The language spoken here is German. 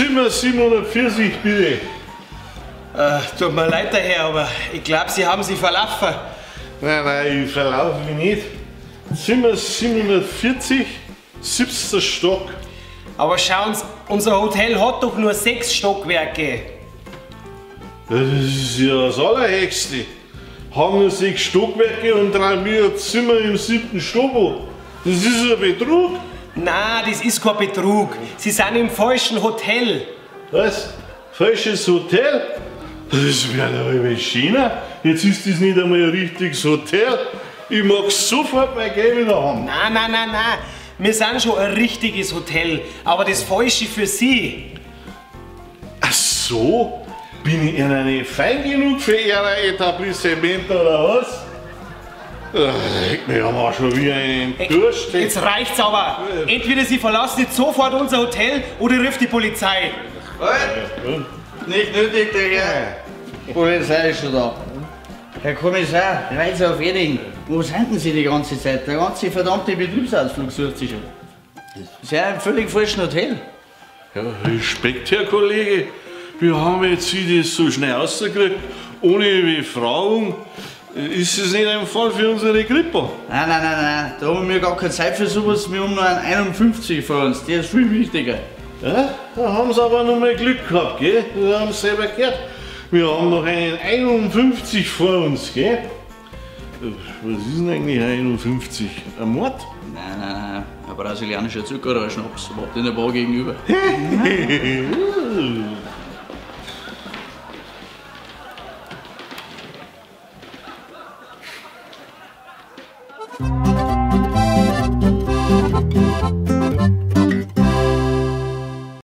Zimmer 740 bitte. Tut mir leid, der Herr, aber ich glaube, Sie haben sich verlaufen. Nein, ich verlaufe mich nicht. Zimmer 740, 7. Stock. Aber schauen Sie, unser Hotel hat doch nur 6 Stockwerke. Das ist ja das Allerhöchste. Haben nur 6 Stockwerke und tragen mir ein Zimmer im 7. Stock. Das ist ein Betrug. Nein, das ist kein Betrug. Sie sind im falschen Hotel. Was? Falsches Hotel? Das wäre doch über China. Jetzt ist das nicht einmal ein richtiges Hotel. Ich mag sofort mein Geld wieder haben. Nein. Wir sind schon ein richtiges Hotel, aber das Falsche für Sie. Ach so? Bin ich Ihnen nicht fein genug für Ihr Etablissement oder was? Wir haben auch schon wieder einen Durst. Jetzt reicht's aber. Entweder Sie verlassen jetzt sofort unser Hotel oder ruft die Polizei. Halt! Nicht nötig, der Herr. Die Polizei ist schon da. Herr Kommissar, Reise auf Erding. Wo sind denn Sie die ganze Zeit? Der ganze verdammte Betriebsausflug sucht Sie schon. Sie sind im völlig falschen Hotel. Ja, Respekt, Herr Kollege. Wir haben jetzt das so schnell rausgekriegt, ohne Befragung. Ist es nicht ein Fall für unsere Grippe? Nein. Da haben wir gar keine Zeit für sowas. Wir haben noch einen 51 vor uns. Der ist viel wichtiger. Ja, da haben Sie aber noch mal Glück gehabt, gell? Wir haben es selber gehört. Wir haben noch einen 51 vor uns, gell? Was ist denn eigentlich 51? Ein Mord? Nein. Ein brasilianischer Zuckerrohrschnaps. Wartet in der Bar gegenüber.